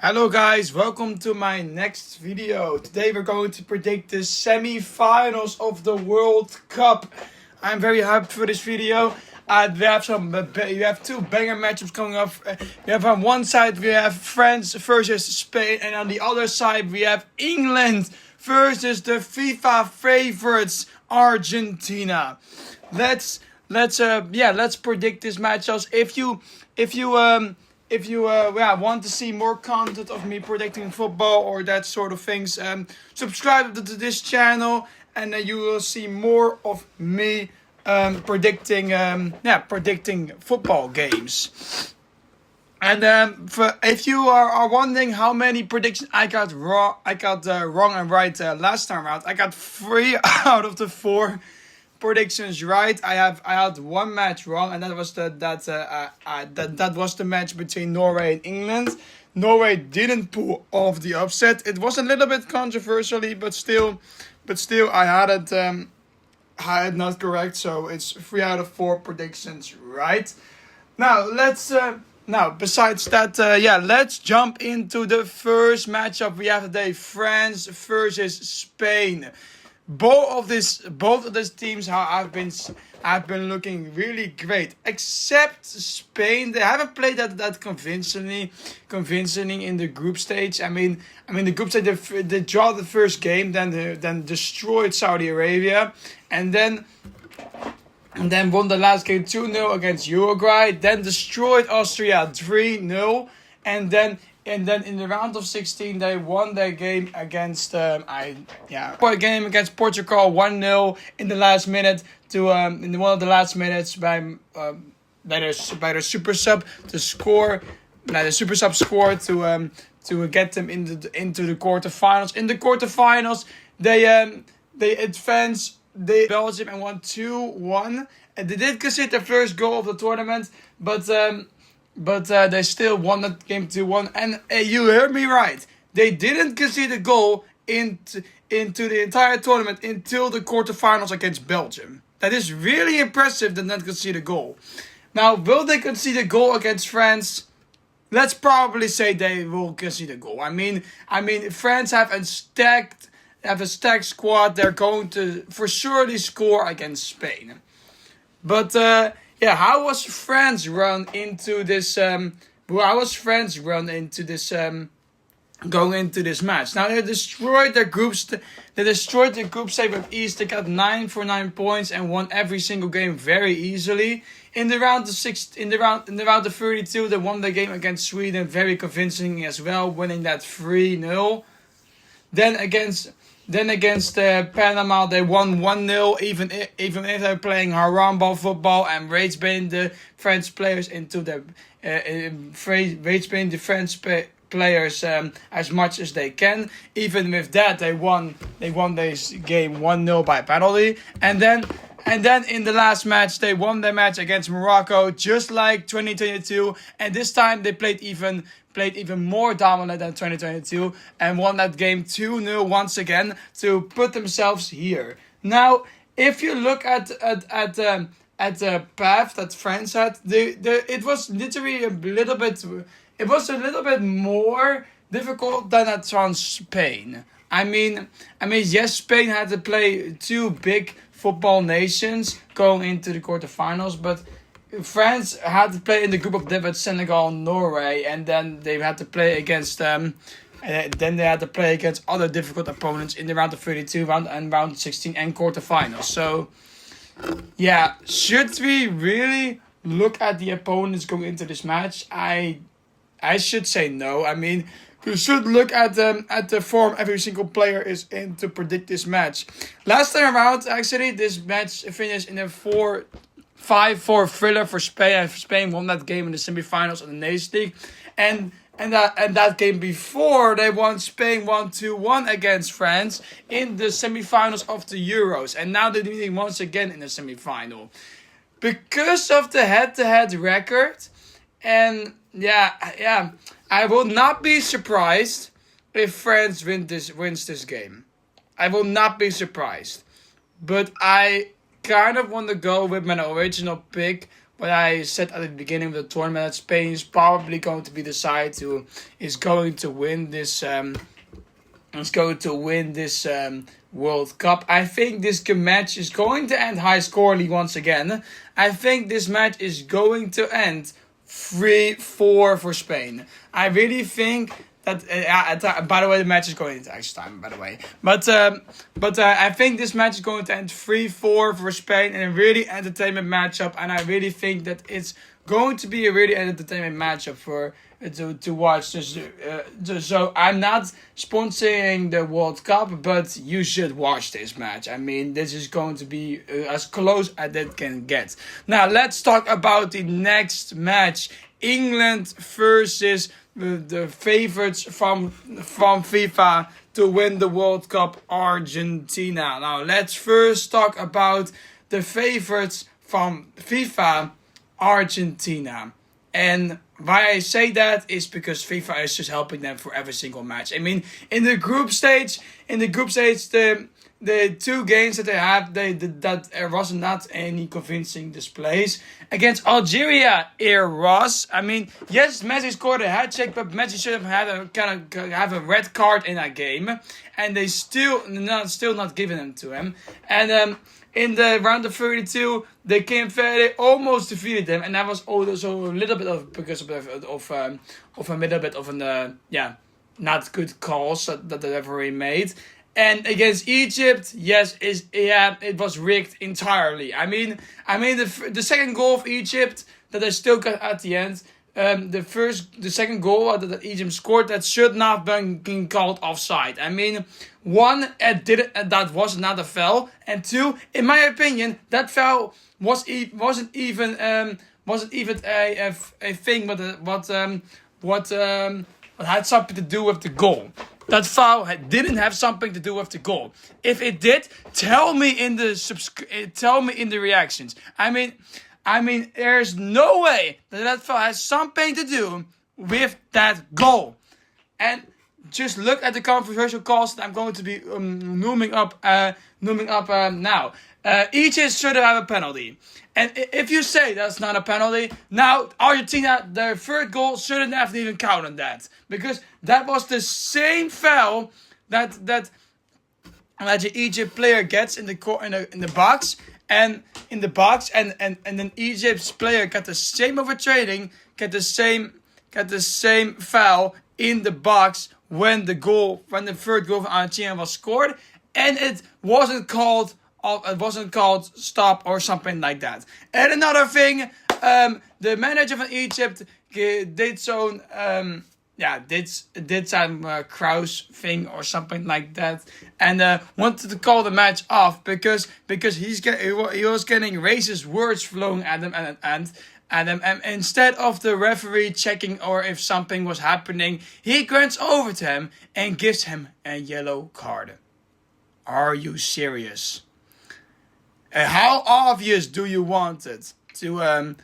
Hello guys, welcome to my next video. Today we're going to predict the semi-finals of the World Cup. I'm very hyped for this video. We have two banger matchups coming up. We have on one side we have France versus Spain, and on the other side we have England versus the FIFA favorites Argentina. Let's predict this matchups. If you want to see more content of me predicting football or that sort of things, subscribe to this channel, and then you will see more of me predicting football games. And if you are wondering how many predictions I got wrong and right last time around, I got 3 out of the 4 predictions right. I had one match wrong, and that was that was the match between Norway and England. Norway didn't pull off the upset. It was a little bit controversially, but still I had it not correct. So it's 3 out of 4 predictions right. Now besides that, let's jump into the first matchup we have today: France versus Spain. Both of these teams have been looking really great, except Spain. They haven't played that convincingly in the group stage. I mean the group stage, they draw the first game, then destroyed Saudi Arabia, and then won the last game 2-0 against Uruguay. Then destroyed Austria 3-0, and then in the round of 16, they won their game against Portugal 1-0 in the last minute in one of the last minutes by their super sub to score. The super sub scored to get them into the quarterfinals. In the quarterfinals, they advanced Belgium and won 2-1, and they did concede their first goal of the tournament, but they still won that game 2-1. And you heard me right. They didn't concede a goal into the entire tournament until the quarterfinals against Belgium. That is really impressive to not concede a goal. Now, will they concede a goal against France? Let's probably say they will concede a goal. I mean, France have a stacked squad. They're going to for surely score against Spain. But how was France run into this? Going into this match? Now they destroyed their groups. They destroyed the group stage with ease. They got 9 for 9 points and won every single game very easily. In the round of 32, they won the game against Sweden very convincingly as well, winning that 3-0. Then against Panama, they won 1-0, even if they're playing haram ball football and rage baiting the French players players as much as they can. Even with that, they won this game 1-0 by penalty. And then in the last match, they won their match against Morocco, just like 2022. And this time they played even more dominant than 2022 and won that game 2-0 once again to put themselves here. Now, if you look at the path that France had, it was literally a little bit more difficult than at Spain. I mean, yes, Spain had to play 2 big football nations going into the quarterfinals, but France had to play in the group of death with Senegal and Norway, and then they had to play against other difficult opponents in the round of 32, round 16, and quarterfinals. So, yeah, should we really look at the opponents going into this match? I should say no. I mean, we should look at the form every single player is in to predict this match. Last time around, actually, this match finished in a 5-4 thriller for Spain, and Spain won that game in the semifinals of the Nations League. And that game before, Spain won 2-1 against France in the semifinals of the Euros. And now they're meeting once again in the semifinal. Because of the head-to-head record, and I will not be surprised if France wins this game. I will not be surprised. But I kind of want to go with my original pick what I said at the beginning of the tournament, that Spain is probably going to be the side who is going to win this. World Cup. I think this match is going to end high scorely once again. I think this match is going to end 3-4 for Spain. I really think that. By the way, the match is going into extra time. By the way, but I think this match is going to end 3-4 for Spain in a really entertainment matchup, and I really think that it's going to be a really entertainment matchup for to watch. So I'm not sponsoring the World Cup, but you should watch this match. I mean, this is going to be as close as it can get. Now let's talk about the next match: England versus the favorites from FIFA to win the World Cup, Argentina. Now let's first talk about the favorites from FIFA, Argentina. And why I say that is because FIFA is just helping them for every single match. I mean, in the group stage, the two games that they have, that was not any convincing displays. Against Algeria, it was. I mean, yes, Messi scored a hat trick, but Messi should have had have a red card in that game, and they still not giving them to him. And in the round of 32, they came fair. They almost defeated them, and that was also a little bit of because of a little bit of an not good calls that the referee made. And against Egypt, it was rigged entirely. I mean the second goal of Egypt that they still got at the end. The second goal that Egypt scored, that should not have been called offside. I mean, one, that was not a foul, and two, in my opinion, that foul wasn't even a thing, what had something to do with the goal. That foul didn't have something to do with the goal. If it did, tell me in the reactions. I mean, there's no way that foul has something to do with that goal. And just look at the controversial calls that I'm going to be nooming up now. Egypt should have a penalty. And if you say that's not a penalty, now Argentina, their third goal shouldn't have even counted that. Because that was the same foul that the Egypt player gets in the box. And in the box, and then Egypt's player got the same overtrading, got the same foul in the box when the third goal from Argentina was scored, and it wasn't called stop or something like that. And another thing, the manager of Egypt did some Kraus thing or something like that, and wanted to call the match off because he was getting racist words flowing at him and instead of the referee checking or if something was happening, he grants over to him and gives him a yellow card. Are you serious? How obvious do you want it to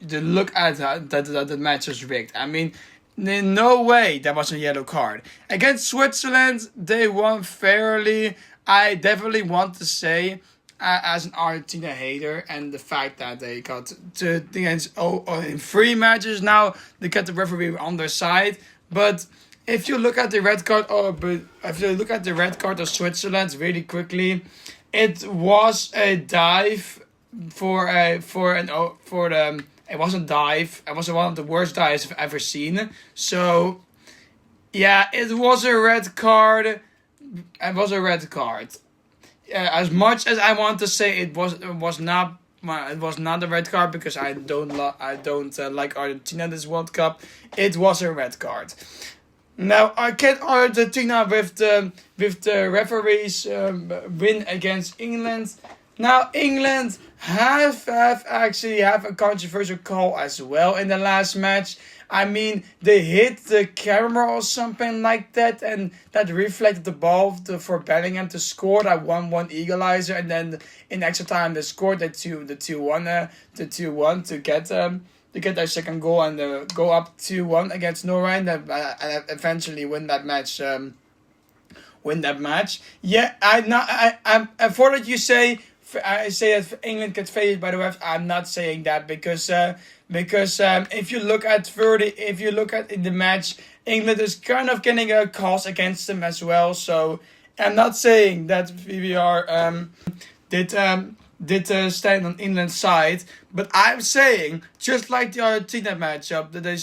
look at that the match was rigged? I mean, in no way that was a yellow card. Against Switzerland, they won fairly. I definitely want to say, as an Argentina hater, and the fact that they got in 3 matches now, they got the referee on their side. But if you look at the red card, of Switzerland really quickly, it was a dive it wasn't a dive. It was one of the worst dives I've ever seen. So, yeah, it was a red card. As much as I want to say it was not a red card because I don't like Argentina this World Cup. It was a red card. Now I can't Argentina with the referees win against England. Now England have a controversial call as well in the last match. I mean, they hit the camera or something like that, and that reflected the ball for Bellingham to score that 1-1 equalizer, and then in extra time they scored the 2-1 to get their second goal and go up 2-1 against Norway, and eventually win that match. Yeah, I'm for that you say I say that England gets favored by the refs. I'm not saying that because if you look at in the match, England is kind of getting a cause against them as well. So I'm not saying that VBR did stand on England's side, but I'm saying, just like the Argentina matchup, that they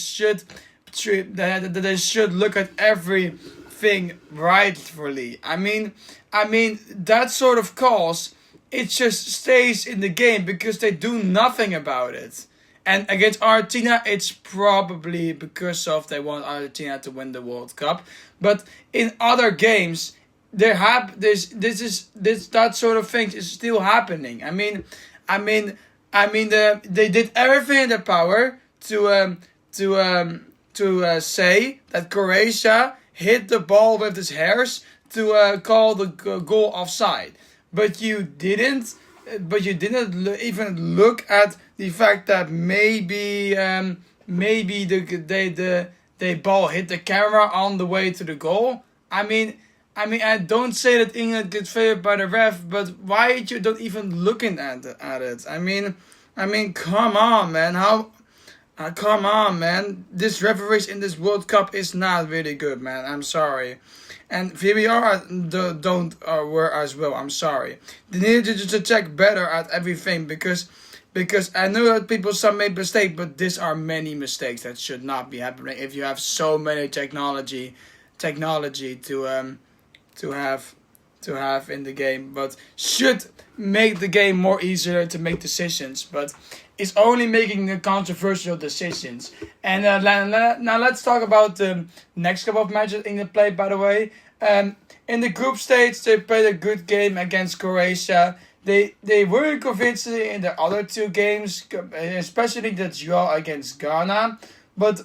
should look at everything rightfully. I mean that sort of cause, it just stays in the game because they do nothing about it. And against Argentina, it's probably because they want Argentina to win the World Cup. But in other games, that sort of thing is still happening. They did everything in their power to say that Croatia hit the ball with his hairs to call the goal offside. But you didn't even look at the fact that maybe the ball hit the camera on the way to the goal. I don't say that England gets favored by the ref, but why you don't even looking at it? Come on, man. Come on, man. This referees in this World Cup is not really good, man. I'm sorry. And VBR don't were as well. I'm sorry. They needed to check better at everything because I know that some made mistakes, but these are many mistakes that should not be happening if you have so many technology to have in the game, but should make the game more easier to make decisions, but it's only making the controversial decisions. And now let's talk about the next couple of matches England played, by the way. In the group stage, they played a good game against Croatia. They weren't convincing in the other two games, especially the draw against Ghana, but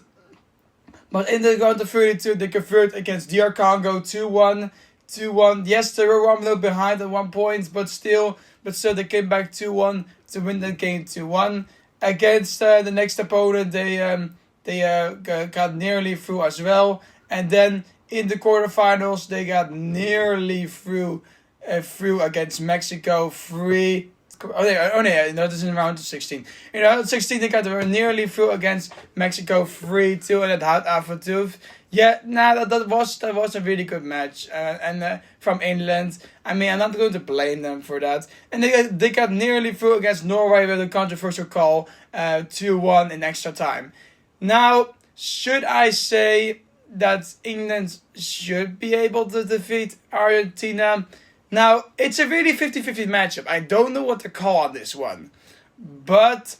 in the round of 32, they converted against DR Congo 2-1. Yes, they were 1-0 behind at one point, but still they came back 2-1 to win the game 2-1. Against the next opponent, they got nearly through as well. And then in the quarterfinals, they got nearly through against Mexico 3. That is in round of 16. In round of 16, they got nearly through against Mexico 3-2 and at Aftertooth. Yeah, that was a really good match, from England. I'm not going to blame them for that. And they got nearly through against Norway with a controversial call, 2-1 in extra time. Now, should I say that England should be able to defeat Argentina? Now, it's a really 50-50 matchup. I don't know what to call on this one, but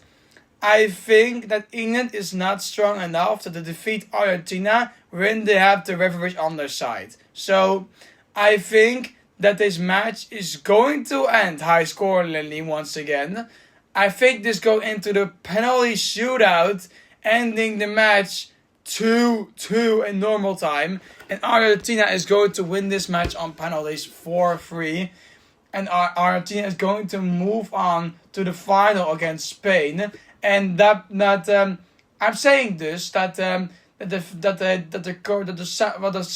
I think that England is not strong enough to defeat Argentina when they have the referees on their side. So I think that this match is going to end high scoringly once again. I think this goes into the penalty shootout, ending the match 2-2 in normal time. And Argentina is going to win this match on penalties 4-3. And Argentina is going to move on to the final against Spain. And I'm saying this that the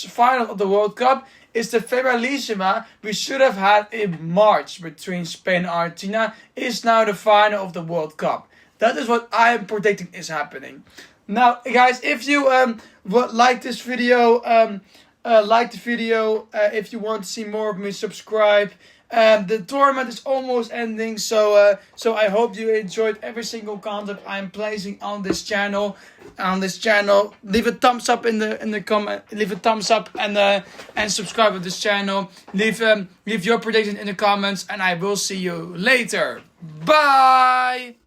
final of the World Cup is the Finalissima we should have had in March between Spain and Argentina is now the final of the World Cup. That is what I am predicting is happening. Now, guys, if you would like this video, if you want to see more of me, subscribe. The tournament is almost ending, so I hope you enjoyed every single content I'm placing on this channel. Leave a thumbs up in the comment. Leave a thumbs up and subscribe to this channel. Leave your prediction in the comments, and I will see you later. Bye.